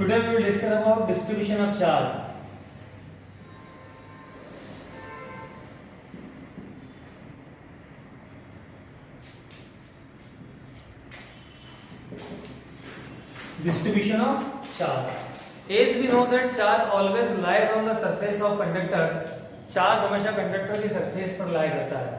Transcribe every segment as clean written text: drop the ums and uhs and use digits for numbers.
Today we will discuss about distribution of charge. Distribution of charge. As we know that charge always lies on the surface of conductor. Charge हमेशा conductor की surface पर लाई रहता है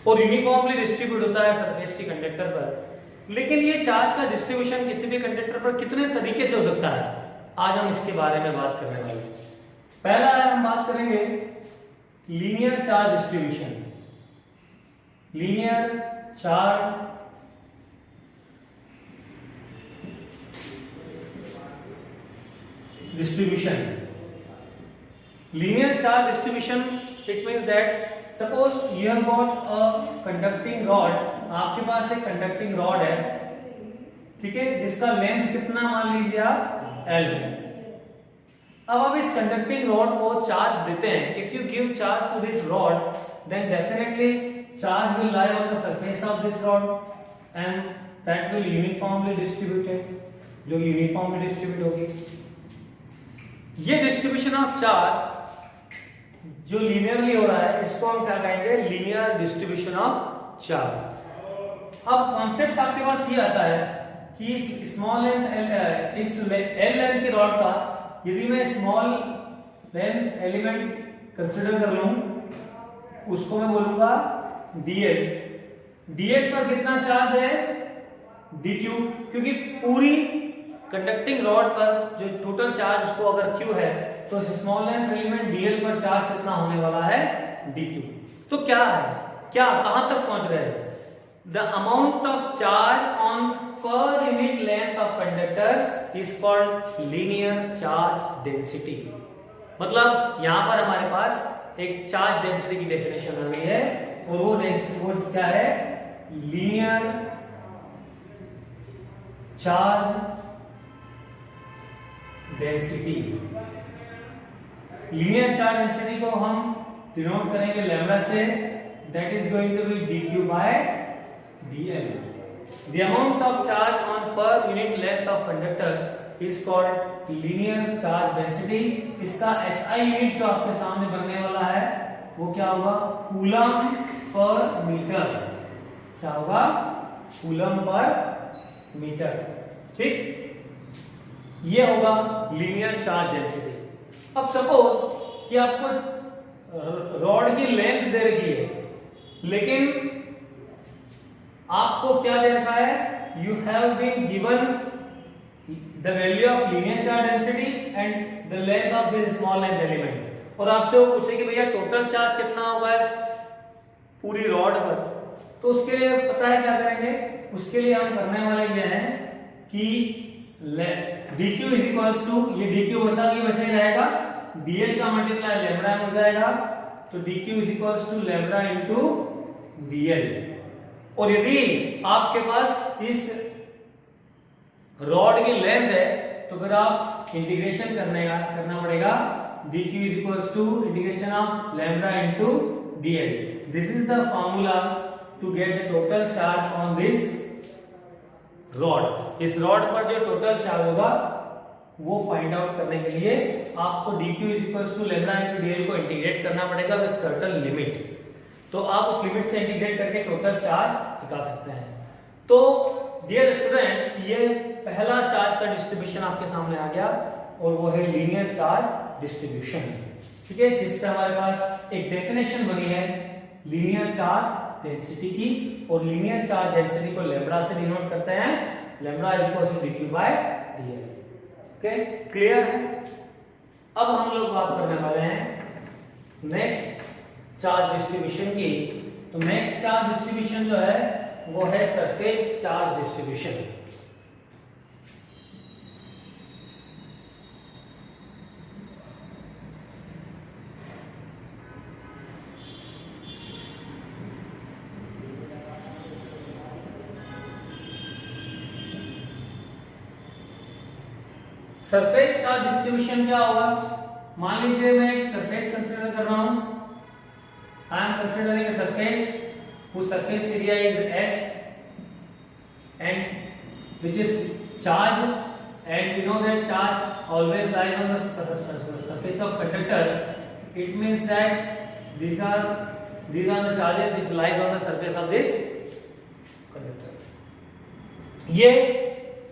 और uniformly distribute होता है surface की conductor पर। लेकिन ये चार्ज का डिस्ट्रीब्यूशन किसी भी कंडक्टर पर कितने तरीके से हो सकता है, आज हम इसके बारे में बात करने वाले हैं। पहला है, हम बात करेंगे linear charge distribution. Linear charge distribution. Linear charge distribution, it means that suppose you have got a conducting rod, आपके पास एक conducting rod है, ठीक है, जिसका लेंथ कितना मान लीजिए आप L है। अब आप इस conducting rod को चार्ज देते हैं। If you give charge to this rod, then definitely charge will lie on the surface of this rod and that will uniformly distributed, जो uniformly distribute होगी। ये डिस्ट्रीब्यूशन ऑफ चार्ज जो linearly हो रहा है, इसको हम क्या कहेंगे, लीनियर डिस्ट्रीब्यूशन ऑफ चार्ज। अब कॉन्सेप्ट आपके पास ये आता है कि स्मॉल लेंथ इस एल लेंथ की रॉड का यदि मैं स्मॉल लेंथ एलिमेंट कंसीडर कर लूं, उसको मैं बोलूंगा डीएल। डीएल पर कितना चार्ज है, डीक्यू, क्योंकि पूरी कंडक्टिंग रॉड पर जो टोटल चार्ज उसको अगर Q है तो स्मॉल लेंथ एलिमेंट dl पर चार्ज कितना होने वाला है, dq। तो क्या है, क्या कहां तक पहुंच रहे हैं, the amount of charge on per unit length of conductor is called linear charge density. मतलब यहां पर हमारे पास एक चार्ज डेंसिटी की डेफिनेशन आ गई है और वो क्या है, linear charge density. Linear charge density को हम डिनोट करेंगे लैम्बडा से, that is going to be dq by dl। The amount of charge on per unit length of conductor is called linear charge density. इसका SI unit जो आपके सामने बनने वाला है वो क्या होगा, कूलम पर मीटर। क्या होगा, कूलम पर मीटर, ठीक, ये होगा लीनियर चार्ज डेंसिटी। अब सपोज कि आपको रॉड की लेंथ दे रखी है, लेकिन आपको क्या दे रखा है, you have been given the value of linear charge density and the length of this small length element, और आपसे वो पूछे कि भैया टोटल चार्ज कितना होगा इस पूरी रॉड पर। तो उसके लिए पता है क्या करेंगे, उसके लिए हम करने वाले ये हैं कि dq इज इक्वल्स टू, ये dq वैसा की वैसे ही रहेगा, dl का मल्टीप्लाई लैम्बडा हो जाएगा, तो dq is equals to lambda into dl। और यदि आपके पास इस रॉड की लेंथ है तो फिर आप इंटीग्रेशन करना पड़ेगा, dq is equals to integration of lambda into dl। This is the formula to get the total charge on this rod. इस रॉड पर जो टोटल चार्ज होगा वो फाइंड आउट करने के लिए आपको dq is equals to lambda into dl को इंटीग्रेट करना पड़ेगा विद सर्टेन लिमिट। तो आप उस लिमिट से इंटीग्रेट करके टोटल चार्ज निकाल सकते हैं। तो डियर स्टूडेंट्स, ये पहला चार्ज का डिस्ट्रीब्यूशन आपके सामने आ गया और वो है लीनियर चार्ज डिस्ट्रीब्यूशन, ठीक है, जिससे हमारे पास एक डेफिनेशन बनी है लीनियर चार्ज डेंसिटी की, और लीनियर चार्ज डेंसिटी को लैम्बडा से डिनोट करते हैं, lambda is equal to dq by dl। Okay, clear है। अब हम लोग बात करने वाले हैं नेक्स्ट चार्ज डिस्ट्रीब्यूशन की। तो नेक्स्ट चार्ज डिस्ट्रीब्यूशन जो है वो है surface charge distribution. Surface charge distribution क्या होगा, मान लीजिए मैं एक सरफेस कंसीडर कर रहा हूं, I am considering a surface whose surface area is S and which is charged and we know that charge always lies on the surface of conductor. It means that these are the charges which lies on the surface of this conductor. ये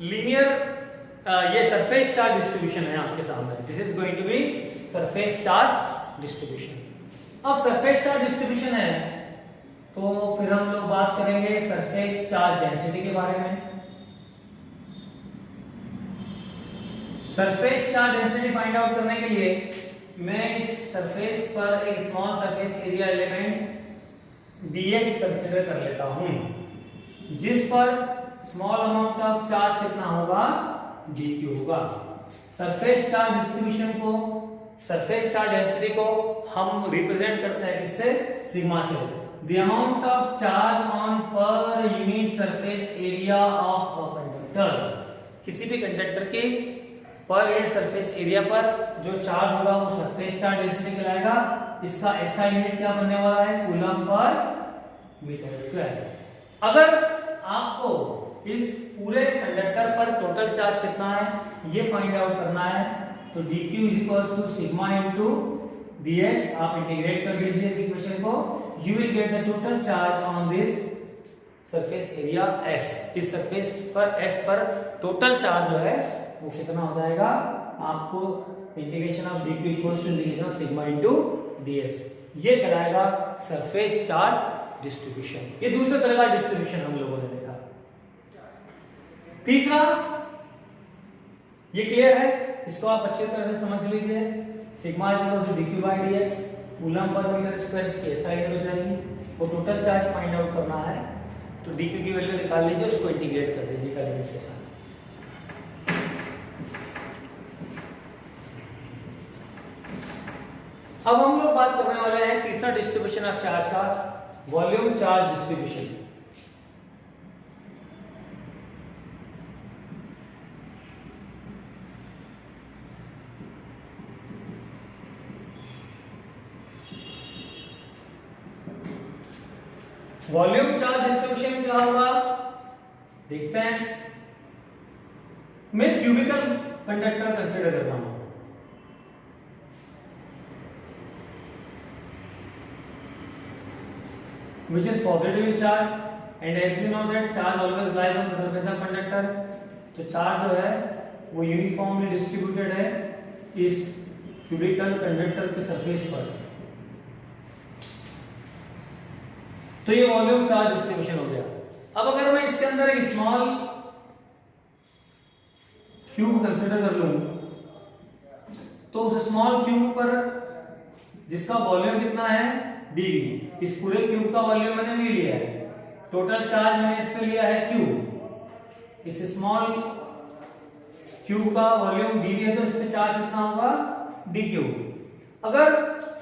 linear ये surface charge distribution है आपके सामने. This is going to be surface charge distribution. अब surface charge distribution है तो फिर हम लोग बात करेंगे सरफेस चार्ज डेंसिटी के बारे में. Surface charge density find out करने के लिए मैं इस सरफेस पर एक small surface area element ds consider कर लेता हूं, जिस पर स्मॉल अमाउंट ऑफ चार्ज कितना होगा, dq होगा. सरफेस चार्ज डिस्ट्रीब्यूशन को, सरफेस चार्ज डेंसिटी को हम रिप्रेजेंट करते हैं किससे, सिग्मा से. The amount of charge on per unit surface area of a conductor. किसी भी कंडक्टर के पर यूनिट सरफेस एरिया पर जो चार्ज होगा वो सरफेस चार्ज डेंसिटी कहलाएगा. इसका ऐसा यूनिट क्या बनने वाला है, कूलम पर मीटर स्क्वायर. अगर आपको इस पूरे कंडक्टर पर टोटल चार्ज कितना है ये फाइंड आउट करना है तो dq is equals to sigma into ds. आप इंटीग्रेट कर दीजिए इस इक्वेशन को. You will get the total charge on this surface area s. इस सरफेस पर s पर टोटल चार्ज जो है वो कितना हो जाएगा, आपको integration of dq equals to integration of sigma into ds. ये कहलाएगा सरफेस चार्ज डिस्ट्रीब्यूशन. ये दूसरे तरह का डिस्ट्रीब्यूशन हम लोगों ने देखा. तीसरा, ये क्लियर है, इसको आप अच्छी तरह से समझ लीजिए. Sigma is equal to dq by ds, coulomb per metre square की SI यूनिट हो जाएगी. वो टोटल चार्ज फाइंड आउट करना है तो dq की वैल्यू निकाल लीजिए, उसको इंटीग्रेट कर दीजिए लिमिट के साथ. अब हम लोग बात करने वाले हैं तीसरा डिस्ट्रीब्यूशन ऑफ चार्ज का, volume charge distribution. Volume charge distribution क्या होगा देखते हैं. मैं क्यूबिकल कंडक्टर कंसीडर कर रहा हूं. which is positively charged and as we know that charge always lies on the surface of conductor. तो चार्ज जो है वो यूनिफॉर्मली डिस्ट्रीब्यूटेड है इस क्यूबिकल कंडक्टर के सरफेस पर. तो ये वॉल्यूम चार्ज डिस्ट्रीब्यूशन हो गया. अब अगर मैं इसके अंदर एक स्मॉल क्यूब कंसीडर कर लूं तो उस स्मॉल क्यूब पर जिसका वॉल्यूम कितना है dv, इस पूरे क्यूब का वॉल्यूम मैंने v लिया है. टोटल चार्ज मैंने इस पे लिया है q. इस स्मॉल क्यूब का वॉल्यूम dv है तो इस पे चार्ज कितना होगा dq. अगर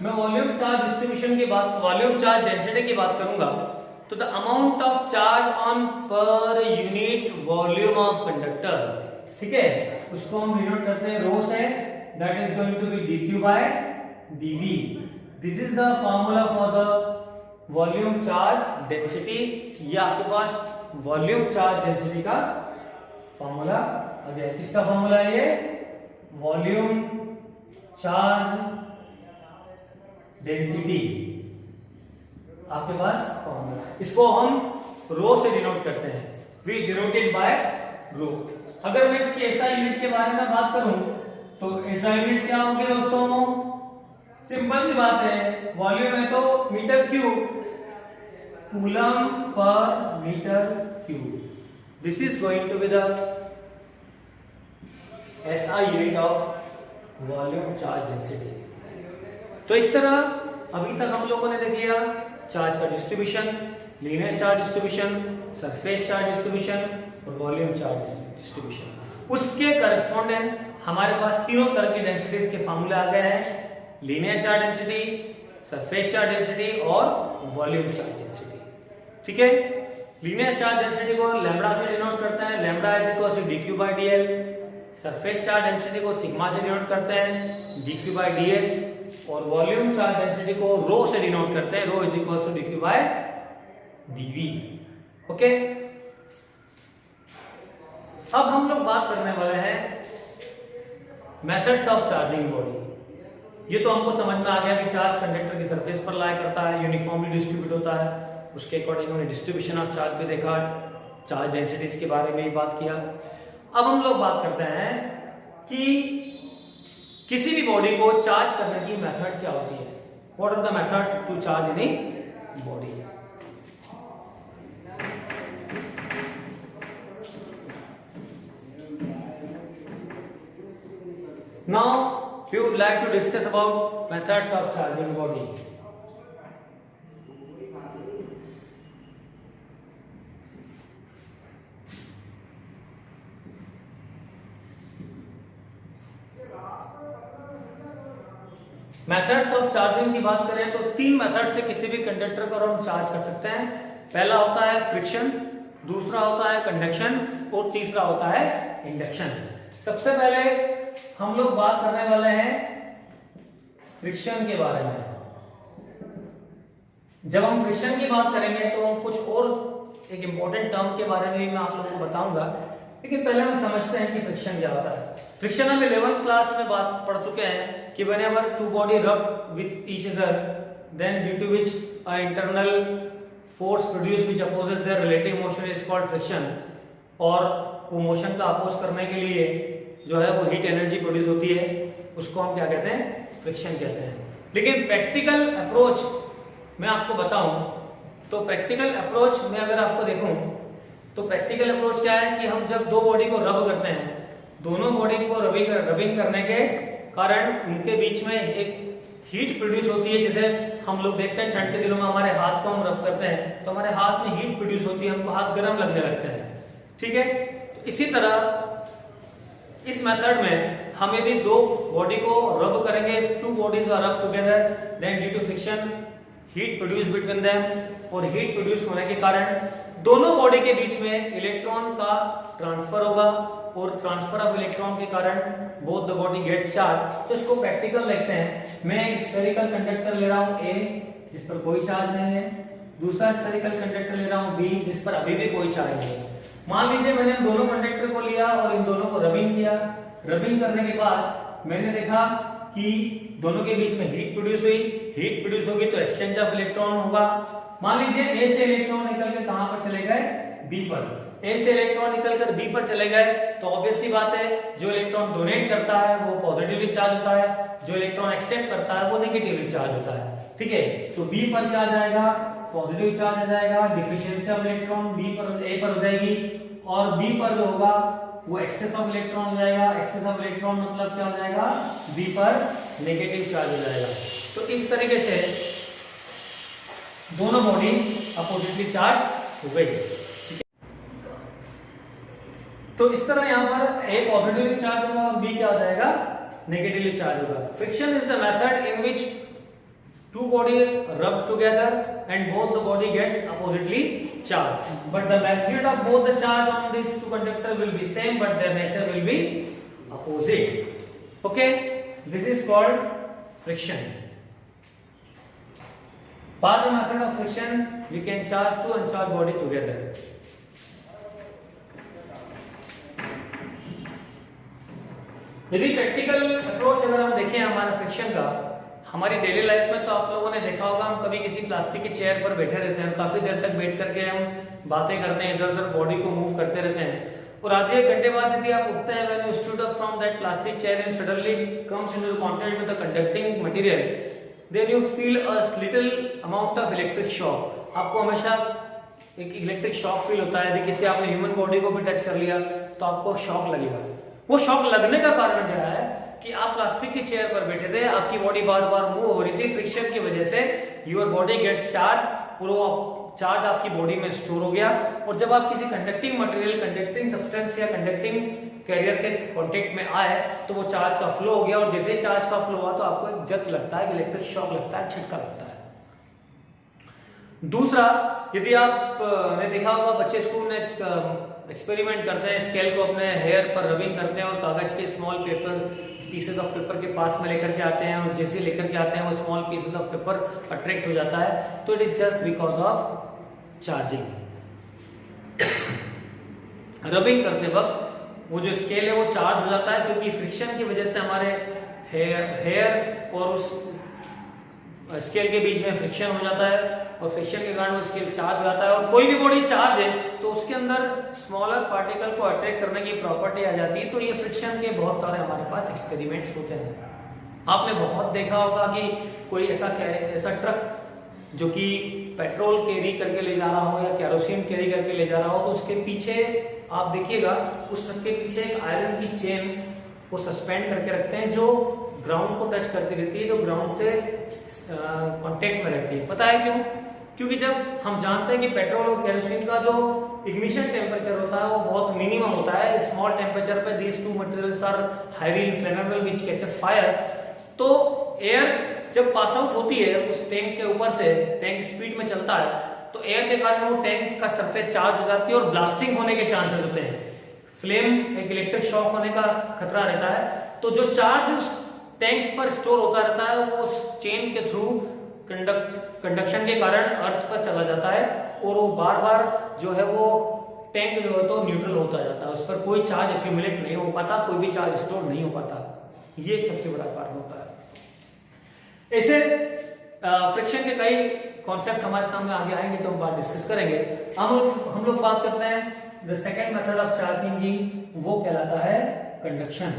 मैं वॉल्यूम चार्ज डिस्ट्रीब्यूशन की बात, वॉल्यूम चार्ज डेंसिटी की बात करूंगा तो the amount of charge on per unit volume of conductor, ठीक है, उसको हम डिनोट करते हैं रो से. That is going to be dq by dv. This is the formula for the volume charge density. ये आपके पास वॉल्यूम चार्ज डेंसिटी का फॉर्मूला आ गया. किसका फॉर्मूला है ये, वॉल्यूम चार्ज डेंसिटी आपके पास फॉर्मूला. इसको हम रो से डिनोट करते हैं. वी डिनोटेड बाय रो. अगर मैं इसकी SI यूनिट के बारे में बात करूं तो SI यूनिट क्या होगी दोस्तों, सिंपल सी बात है, वॉल्यूम है तो metre cube, coulomb per metre cube. This is going to be the SI unit of volume charge density. तो इस तरह अभी तक हम लोगों ने देख लिया चार्ज का distribution, linear charge distribution, surface charge distribution और वॉल्यूम चार्ज डिस्ट्रीब्यूशन. उसके करस्पॉन्डेंस हमारे पास तीनों तरह की डेंसिटीज के फार्मूले आ गए हैं, linear charge density, surface charge density और वॉल्यूम चार्ज डेंसिटी. ठीक है, लीनियर चार्ज डेंसिटी को लैम्बडा से डिनोट करते हैं, lambda is equal to dq by dl. Surface charge density को सिग्मा से डिनोट करते हैं, dq बाय ds. और वॉल्यूम चार्ज डेंसिटी को रो से डिनोट करते हैं, rho is equal to dq by dv. Okay, अब हम लोग बात करने वाले हैं मेथड्स ऑफ चार्जिंग बॉडी। ये तो हमको समझ में आ गया कि चार्ज कंडक्टर की सरफेस पर लाई करता है, यूनिफॉर्मली डिस्ट्रीब्यूट होता है, उसके अकॉर्डिंग हमने डिस्ट्रीब्यूशन ऑफ चार्ज भी देखा, चार्ज डेंसिटीज के बारे में भी बात किया। अब हम लोग बात करते हैं कि किसी भी बॉडी को चार्ज करने की मेथड क्या होती है। What are the methods to charge any body. Now we would like to discuss about methods of charging body. Methods of charging की बात करें तो तीन मेथड से किसी भी कंडक्टर को हम चार्ज कर सकते हैं। पहला होता है फ्रिक्शन, दूसरा होता है कंडक्शन और तीसरा होता है इंडक्शन। सबसे पहले हम लोग बात करने वाले हैं फ्रिक्शन के बारे में। जब हम फ्रिक्शन की बात करेंगे तो हम कुछ और एक इंपॉर्टेंट टर्म के बारे में भी मैं आप लोगों को बताऊंगा, लेकिन पहले हम समझते हैं कि फ्रिक्शन क्या होता है। फ्रिक्शन हम 11th क्लास में बात पढ़ चुके हैं कि whenever two body rub with each other, then due to which an internal force produced which opposes their relative motion is called friction। और वो मोशन का अपोज करने के लिए जो है वो हीट एनर्जी प्रोड्यूस होती है, उसको हम क्या कहते हैं, फ्रिक्शन कहते हैं। लेकिन प्रैक्टिकल अप्रोच मैं आपको बताऊं तो प्रैक्टिकल अप्रोच में अगर आपको देखूं तो प्रैक्टिकल अप्रोच क्या है कि हम जब दो बॉडी को रब करते हैं, दोनों बॉडी को रबिंग करने के कारण उनके बीच में एक हीट प्रोड्यूस होती है। जैसे हम लोग देखते हैं ठंड के दिनों में हमारे हाथ को हम रब करते हैं तो हमारे हाथ में हीट प्रोड्यूस होती है, हमको हाथ गर्म लगने लगते हैं, ठीक है। तो इसी तरह इस मेथड में हम यदि दो बॉडी को रब करेंगे, two bodies are rub together, then due to friction heat produce between them, और हीट प्रोड्यूस होने के कारण दोनों बॉडी के बीच में इलेक्ट्रॉन का ट्रांसफर होगा, और ट्रांसफर ऑफ इलेक्ट्रॉन के कारण both the body gets charge. तो इसको प्रैक्टिकल देखते हैं। मैं एक स्फेरिकल कंडक्टर ले रहा हूं A जिस पर कोई चार्ज नहीं है, दूसरा स्फेरिकल कंडक्टर ले रहा हूं B जिस पर अभी भी कोई चार्ज नहीं है। मान लीजिए मैंने दोनों कंडक्टर को लिया और इन दोनों को रबिंग किया। रबिंग करने के बाद मैंने देखा कि दोनों के बीच में हीट प्रोड्यूस हुई। हीट प्रोड्यूस होगी तो एक्सचेंज ऑफ इलेक्ट्रॉन होगा। मान लीजिए A से इलेक्ट्रॉन निकल के कहां पर चले गए, B पर। A से इलेक्ट्रॉन निकलकर B पर चले गए तो ऑब्वियस सी बात है जो इलेक्ट्रॉन डोनेट करता है वो पॉजिटिवली चार्ज होता है, जो इलेक्ट्रॉन एक्सेप्ट करता है वो नेगेटिवली चार्ज होता है, ठीक है। तो B पर क्या आ जाएगा, पॉजिटिव चार्ज आ जाएगा। डिफिशिएंसी ऑफ इलेक्ट्रॉन B पर A पर हो जाएगी, और B पर जो होगा वो एक्सेस ऑफ इलेक्ट्रॉन हो जाएगा। एक्सेस ऑफ इलेक्ट्रॉन मतलब क्या हो जाएगा, B पर नेगेटिव चार्ज हो जाएगा। तो इस तरीके से दोनों बॉडी अपोजिटली चार्ज हो गई। तो इस तरह यहां पर A पॉजिटिवली चार्ज होगा और B क्या हो जाएगा, नेगेटिवली चार्ज होगा। Friction is the method in which two body rub together and both the body gets oppositely charged, but the magnitude of both the charge on these two conductor will be same but their nature will be opposite, okay। This is called friction. By the method of friction we can charge two uncharged body together। यदि practical approach अगर हम देखें हमारा friction का हमारी daily life में, तो आप लोगों ने देखा होगा हम कभी किसी प्लास्टिक की चेयर पर बैठे रहते हैं, काफी देर तक बैठ करके हम बातें करते हैं, इधर उधर बॉडी को मूव करते रहते हैं, और आधे एक घंटे बाद यदि आप उठते हैं, when you stood up from that plastic chair and suddenly comes into contact with the conducting material, then you feel a little amount of electric shock। आपको हमेशा एक इलेक्ट्रिक शॉक फील होता है। यदि किसी आपने ह्यूमन बॉडी को भी टच कर लिया तो आपको शॉक लगेगा। वो शॉक लगने का कारण क्या है कि आप प्लास्टिक की चेयर पर बैठे थे, आपकी बॉडी बार बार मूव हो रही थी, फ्रिक्शन की वजह से योर बॉडी गेट्स चार्ज, और वो चार्ज आपकी बॉडी में स्टोर हो गया। और जब आप किसी कंडक्टिंग मटेरियल, कंडक्टिंग सब्सटेंस या कंडक्टिंग कैरियर के कांटेक्ट में आए तो वो चार्ज का फ्लो हो गया, और जैसे चार्ज का फ्लो हुआ तो आपको एक जट लगता है, इलेक्ट्रिक शॉक लगता है, झटका लगता है। दूसरा, यदि आप ने देखा होगा बच्चे स्कूल में एक्सपेरिमेंट करते हैं, स्केल को अपने हेयर पर रबिंग करते हैं और कागज के small paper pieces of paper के पास में लेकर के आते हैं, और जैसे लेकर के आते हैं वो small pieces of paper attract हो जाता है। तो it is just because of charging. Rubbing करते वक्त वो जो स्केल है वो चार्ज हो जाता है, क्योंकि फ्रिक्शन की वजह से हमारे हेयर और उस स्केल के बीच में फ्रिक्शन हो जाता है, और फ्रिक्शन के कारण वो स्केल चार्ज हो जाता है। और कोई भी बॉडी चार्ज है तो उसके अंदर स्मॉलर पार्टिकल को अट्रैक्ट करने की प्रॉपर्टी आ जाती है। तो ये फ्रिक्शन के बहुत सारे हमारे पास एक्सपेरिमेंट्स होते हैं। आपने बहुत देखा होगा कि कोई ऐसा ट्रक जो कि पेट्रोल कैरी करके ले जा रहा हो या केरोसिन कैरी करके ले जा रहा हो, तो उसके पीछे आप देखिएगा उस ट्रक के पीछे एक आयरन की चेन को सस्पेंड करके रखते हैं जो ग्राउंड को टच करती रहती है, जो ग्राउंड से कांटेक्ट में रहती है। पता है क्यों? क्योंकि जब हम जानते हैं कि पेट्रोल और केरोसिन का जो इग्निशन टेम्परेचर होता है वो बहुत मिनिमम होता है। स्मॉल टेम्परेचर पे these two materials are highly inflammable which catches fire. तो एयर जब पास आउट होती है उस टैंक के ऊपर से, टैंक स्पीड में चलता है, तो एयर के कारण वो टैंक का सरफेस चार्ज हो जाती है और ब्लास्टिंग होने के चांसेस होते हैं। फ्लेम, एक इलेक्ट्रिक शॉक होने का खतरा रहता है। तो जो चार्ज उस टैंक पर स्टोर होता रहता है वो उस चेन के थ्रू कंडक्शन के कारण अर्थ पर चला जाता है, और वो बार बार जो है वो टैंक जो है तो न्यूट्रल होता जाता है, उस पर कोई चार्ज एक्यूमुलेट नहीं हो पाता, कोई भी चार्ज स्टोर नहीं हो पाता। ये एक सबसे बड़ा कारण होता है। ऐसे फ्रिक्शन के कई कॉन्सेप्ट हमारे सामने आगे आएंगे तो हम बात डिस्कस करेंगे। हम लोग बात करते हैं the second method of charging की, वो कहलाता है कंडक्शन।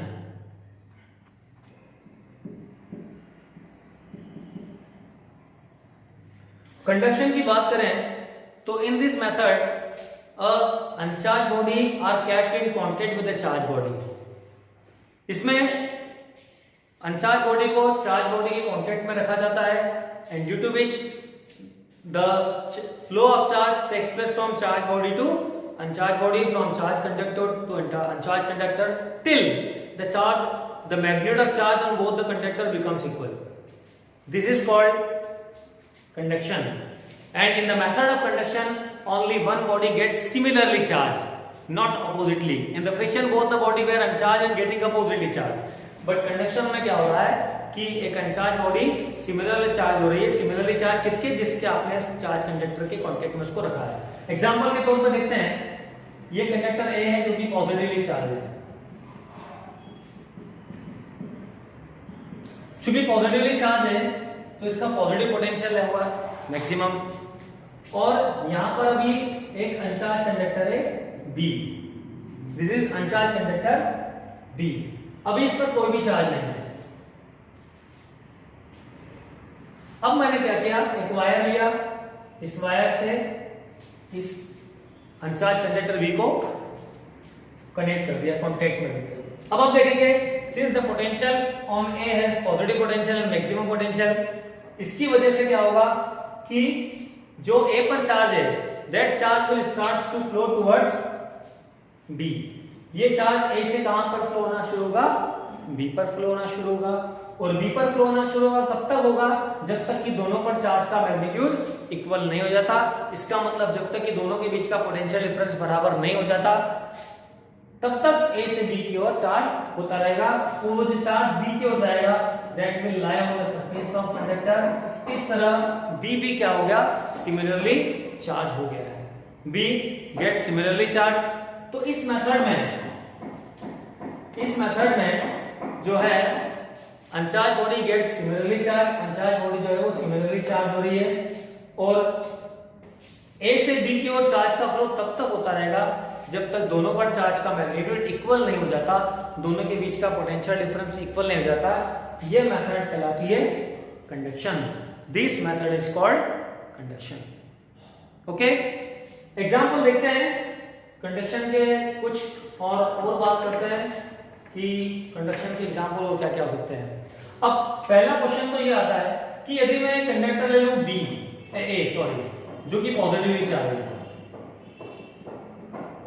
कंडक्शन की बात करें तो in this method uncharge body are kept in contact with the charge body. इसमें अनचार्ज बॉडी को चार्ज बॉडी के कांटेक्ट में रखा जाता है, and due to which the flow of charge takes place from charge body to uncharge body, from charge conductor to uncharge conductor till the magnitude of charge on both the conductor becomes equal. This is called conduction, and in the method of conduction only one body gets similarly charged, not oppositely. In the friction both the body were uncharged and getting oppositely charged, but conduction में क्या हो रहा है कि एक uncharged body similarly charge हो रही है। सिमिलरली चार्ज किसके? जिसके आपने चार्ज कंडक्टर के कांटेक्ट में उसको रखा है। एग्जांपल के तौर पर देखते हैं, ये कंडक्टर ए है जो कि पॉजिटिवली चार्ज है। चूंकि पॉजिटिवली चार्ज है तो इसका पॉजिटिव पोटेंशियल है हुआ मैक्सिमम, और यहां पर अभी एक अनचार्ज कंडक्टर है B. This is uncharge conductor B. अभी इस पर कोई भी चार्ज नहीं है। अब मैंने क्या किया, एक वायर लिया, इस वायर से इस अनचार्ज कंडक्टर बी को कनेक्ट कर दिया, कॉन्टेक्ट में दिया। अब आप देखेंगे since the potential on A has positive potential and maximum potential, इसकी वजह से क्या होगा कि जो ए पर चार्ज है that charge will start to flow towards B. ये चार्ज ए से कहां पर फ्लो होना शुरू होगा? बी पर फ्लो होना शुरू होगा। और बी पर फ्लो होना शुरू होगा कब तक होगा? जब तक कि दोनों पर चार्ज का मैग्नीट्यूड इक्वल नहीं हो जाता। इसका मतलब जब तक कि दोनों के बीच का पोटेंशियल डिफरेंस बराबर नहीं हो जाता तब तक ए से बी की ओर चार्ज होता रहेगा। तो वो जो चार्ज बी की ओर जाएगा that will lie on the surface of conductor. इस तरह बी भी क्या हो गया? सिमिलरली चार्ज हो गया है। B get similarly charge. तो इस मेथड में जो है uncharge body get similarly charge, uncharge body जो है वो सिमिलरली चार्ज हो रही है, और ए से बी की ओर चार्ज का फ्लो तब तक होता रहेगा जब तक दोनों पर चार्ज का मैग्नीट्यूड इक्वल नहीं हो जाता, दोनों के बीच का पोटेंशियल डिफरेंस इक्वल नहीं हो जाता। ये मेथड कहलाती है conduction. This method is called conduction. Okay, example देखते हैं कंडक्शन के कुछ और बात करते हैं कि कंडक्शन के एग्जांपल और क्या क्या हो सकते हैं। अब पहला क्वेश्चन तो ये आता है कि यदि मैं कंडक्टर ले लूं बी जो कि पॉजिटिवली चार्ज है,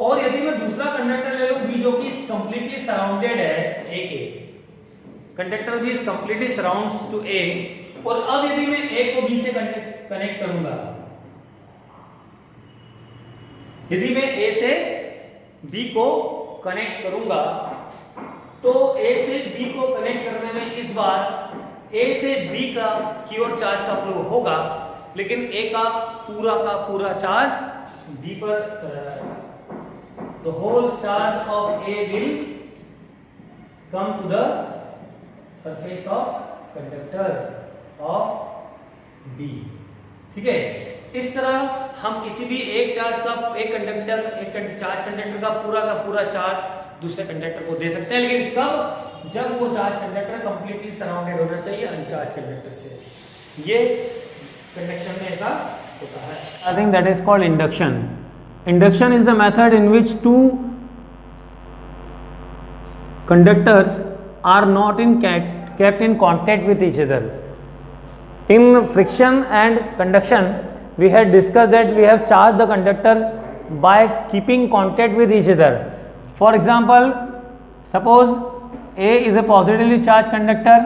और यदि मैं दूसरा कंडक्टर ले लूं बी जो कि कंप्लीटली सराउंडेड है ए के, conductor B is completely surrounds to A, और अब यदि मैं ए को बी से कनेक्ट करूंगा, यदि मैं ए से बी को कनेक्ट करूंगा तो ए से बी को कनेक्ट करने में इस बार ए से बी की ओर चार्ज का फ्लो होगा, लेकिन ए का पूरा चार्ज बी पर चला जाएगा। the whole charge of A will come to the surface of conductor of B. ठीक है, इस तरह हम किसी भी एक चार्ज कंडक्टर का पूरा चार्ज दूसरे कंडक्टर को दे सकते हैं, लेकिन कब? जब वो चार्ज कंडक्टर कंप्लीटली सराउंडेड होना चाहिए अनचार्ज कंडक्टर से। ये कंडक्शन में ऐसा होता है। I think that is called induction. Induction is the method in which two conductors are not kept in contact with each other. In friction and conduction, we had discussed that we have charged the conductor by keeping contact with each other. For example, suppose A is a positively charged conductor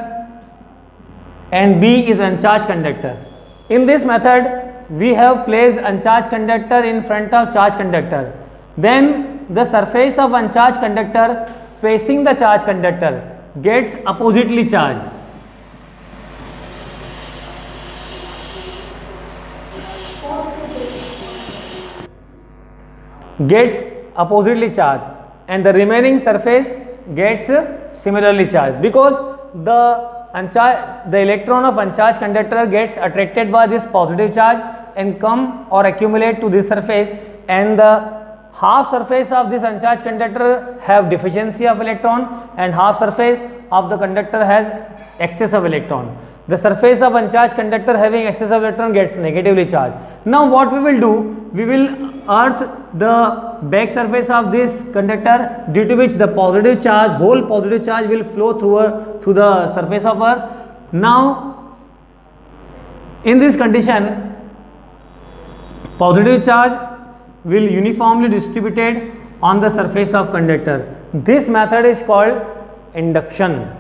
and B is uncharged conductor. In this method, we have placed uncharged conductor in front of charged conductor. Then the surface of uncharged conductor facing the charged conductor gets oppositely charged. And the remaining surface gets similarly charged, because the electron of uncharged conductor gets attracted by this positive charge and come or accumulate to this surface, and the half surface of this uncharged conductor have deficiency of electron and half surface of the conductor has excess of electron. The surface of uncharged conductor having excess of electron gets negatively charged. Now what we will do, we will earth the back surface of this conductor, due to which the positive charge, whole positive charge will flow through the surface of earth. Now in this condition, positive charge will uniformly distributed on the surface of conductor. This method is called induction.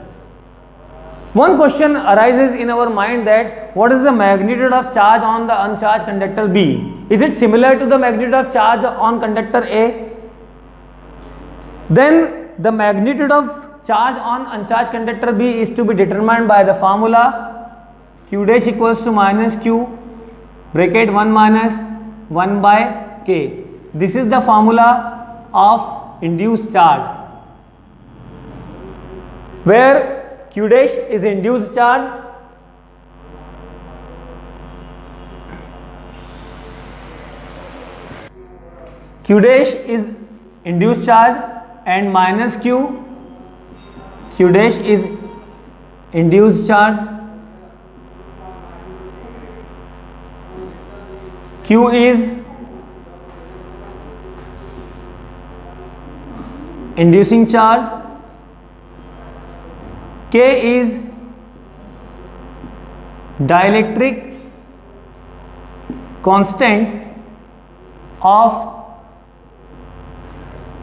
One question arises in our mind that what is the magnitude of charge on the uncharged conductor B? Is it similar to the magnitude of charge on conductor A? Then the magnitude of charge on uncharged conductor B is to be determined by the formula Q dash equals to minus Q bracket 1 minus 1 by K. This is the formula of induced charge, where Q dash is induced charge, Q dash is induced charge and minus Q dash is induced charge, Q is inducing charge, K is dielectric constant of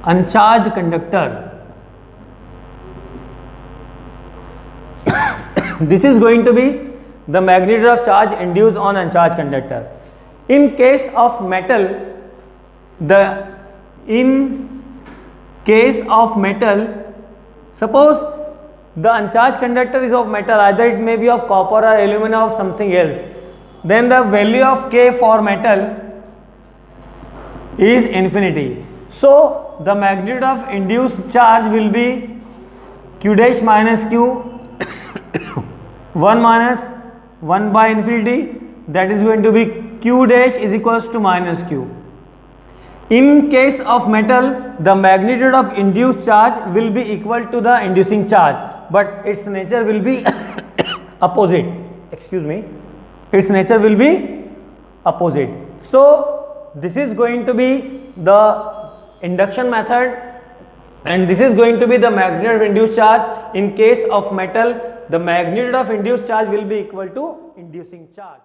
uncharged conductor. This is going to be the magnitude of charge induced on uncharged conductor. In case of metal, suppose the uncharged conductor is of metal, either it may be of copper or aluminum or something else, then the value of K for metal is infinity. So the magnitude of induced charge will be Q dash minus Q 1 minus 1 by infinity, that is going to be Q dash is equals to minus Q. In case of metal, the magnitude of induced charge will be equal to the inducing charge, but its nature will be opposite. Its nature will be opposite. So this is going to be the induction method, and this is going to be the magnitude of induced charge. In case of metal, the magnitude of induced charge will be equal to inducing charge.